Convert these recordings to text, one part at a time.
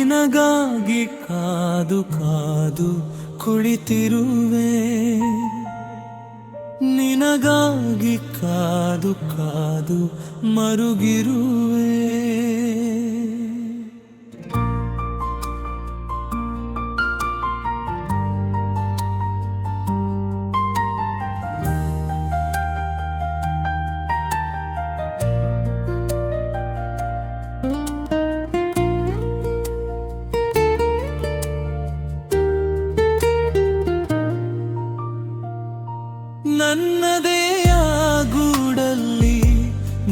ನಿನಗಾಗಿ ಕಾದು ಕಾದು ಕುಳಿತಿರುವೆ, ನಿನಗಾಗಿ ಕಾದು ಕಾದು ಮರುಗಿರುವೆ. ನನ್ನದೇ ಗೂಡಲ್ಲಿ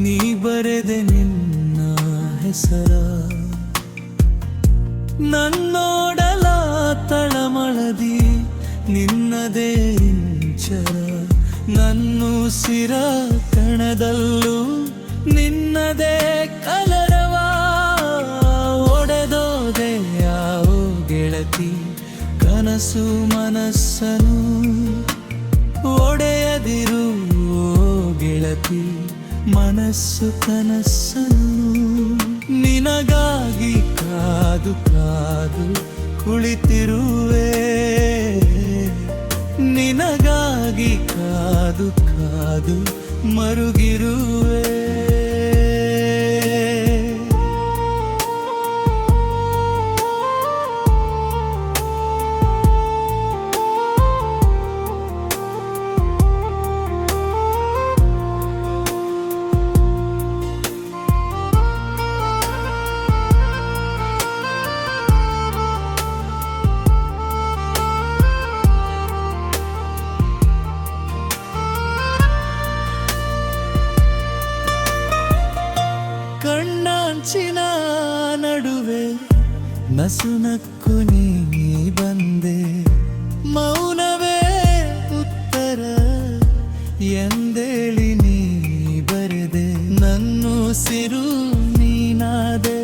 ನೀ ಬರೆದೆ ನಿನ್ನ ಹೆಸರ, ನನ್ನೋಡಲ ತಳಮಳದಿ ನಿನ್ನದೇ ಇಂಚರ, ನನ್ನುಸಿರ ಕಣದಲ್ಲೂ ನಿನ್ನದೇ ಕಲರವ. ಒಡೆದೋದೆ ಯಾವ ಗೆಳತಿ ಕನಸು ಮನಸ್ಸನು, ಒಡೆಯದಿರು ಗೆಳತಿ ಮನಸ್ಸು ಕನಸನ್ನು. ನಿನಗಾಗಿ ಕಾದು ಕಾದು ಕುಳಿತಿರುವೆ, ನಿನಗಾಗಿ ಕಾದು ಕಾದು ಮರುಗಿರುವೆ. ಕಣ್ಣಾಂಚಿನ ನಡುವೆ ನಸುನಕ್ಕು ನೀ ಬಂದೆ, ಮೌನವೇ ಉತ್ತರ ಎಂದೇಳಿ ನೀ ಬರೆದೆ. ನನ್ನುಸಿರು ನೀನಾದೆ,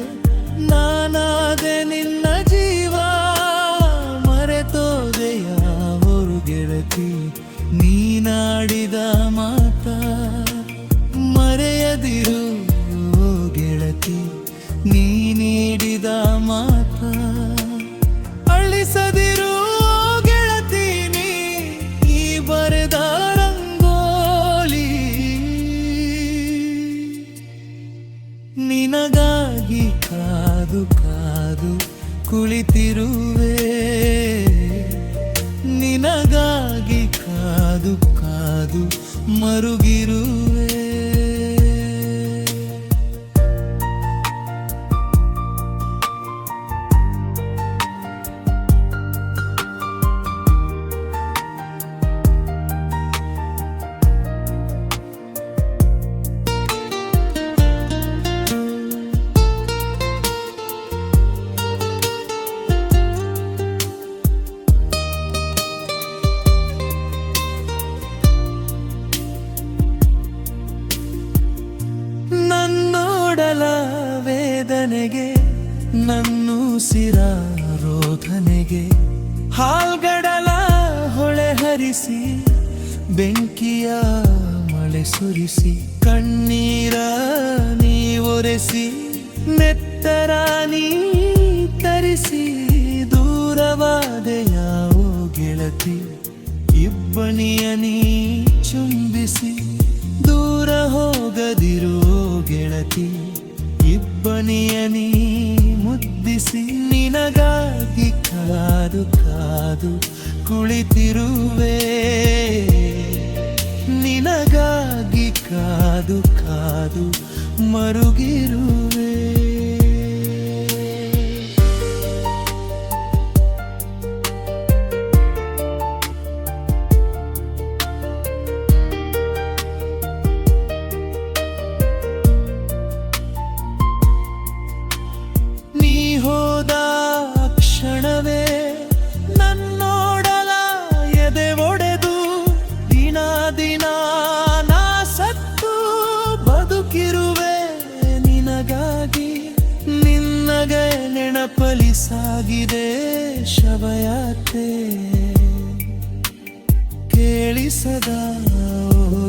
ನಾನಾದೆ ನಿನ್ನ ಜೀವ. ಮರೆತೋದೆ ಯಾವರು ಗೆಳತಿ ನೀನಾಡಿದ ಮಾತ, ಮರೆಯದಿರು ನೀ ನೀಡಿದ ಮಾತ. ಅಳಿಸದಿರು ಗೆಳತಿ ನೀ ಈ ಬರೆದ ರಂಗೋಲಿ, ನಿನಗಾಗಿ ಕಾದು ಕಾದು ಕುಳಿತಿರುವೆ, ನಿನಗಾಗಿ ಕಾದು ಕಾದು ಮರುಗಿರುವೆ. ವೇದನೆಗೆ ನನ್ನುಸಿರ ರೋಧನೆಗೆ ಹಾಲ್ಗಡಲ ಹೊಳೆ ಹರಿಸಿ, ಬೆಂಕಿಯ ಮಳೆ ಸುರಿಸಿ, ಕಣ್ಣೀರ ನೀ ಒರೆಸಿ, ನೆತ್ತರ ನೀ ತರಿಸಿ. ದೂರವಾದೆ ಯಾವ ಗೆಳತಿ ಇಬ್ಬನಿಯ ನೀ ಚುಂಬಿಸಿ, ದೂರ ಹೋಗದಿರು ಗೆಳತಿ ಇಬ್ಬನಿಯ ನೀ ಮುದ್ದಿಸಿ. ನಿನಗಾಗಿ ಕಾದು ಕಾದು ಕುಳಿತಿರುವೆ, ನಿನಗಾಗಿ ಕಾದು ಕಾದು ಮರುಗಿರುವೆ. ಹೋದ ಕ್ಷಣವೇ ನನ್ನೋಡಲ ಎದೆ ಒಡೆದು, ದಿನ ದಿನ ನಾ ಸತ್ತು ಬದುಕಿರುವೆ ನಿನಗಾಗಿ. ನಿನ್ನಗ ನೆನಪಲಿ ಸಾಗಿದೆ ಶವಯಾತ್ರೆ, ಕೇಳಿಸದ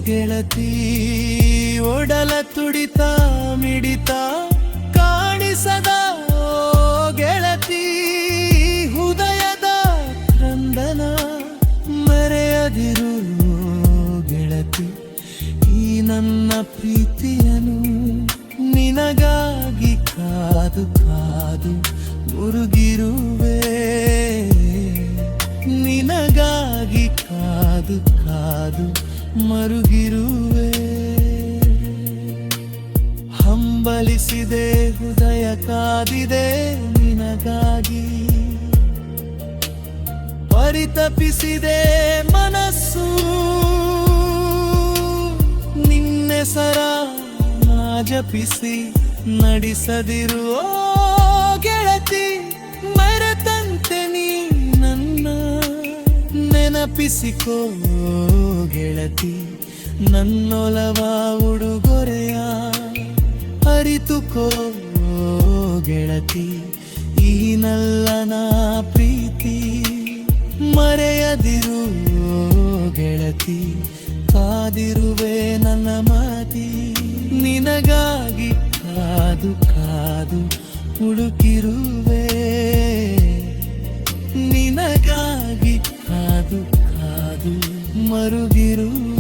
ಗೆಳತಿ ಒಡಲ ತುಡಿತ ಮಿಡಿತ ಕಾಣಿಸದ ಗೆಳತಿ. ಪ್ರೀತಿಯನು ನಿನಗಾಗಿ ಕಾದು ಕಾದು ಮುರುಗಿರುವೆ ನಿನಗಾಗಿ ಕಾದು ಕಾದು ಮರುಗಿರುವೆ ಹಂಬಲಿಸಿದೆ ಹೃದಯ ಕಾದಿದೆ ನಿನಗಾಗಿ ಪರಿತಪಿಸಿದೆ ಮನಸ್ಸು ನಿನ್ನೆಸರ ನಾ ಜಪಿಸಿ ನಡೆಸದಿರು ಓ ಗೆಳತಿ ಮರೆತಂತೆ ನೀ ನನ್ನ ನೆನಪಿಸಿಕೋ ಗೆಳತಿ ನನ್ನೊಲವ ಉಡುಗೊರೆಯ ಅರಿತುಕೋ ಗೆಳತಿ ಈ ನಲ್ಲನ ಪ್ರೀತಿ ಮರೆಯದಿರು ಗೆಳತಿ ಕಾದಿರುವೆ ನನ್ನ ಮಾತಿ ನಿನಗಾಗಿ ಕಾದು ಕಾದು ಹುಡುಕಿರುವೆ ನಿನಗಾಗಿ ಕಾದು ಕಾದು ಮರುಗಿರುವೆ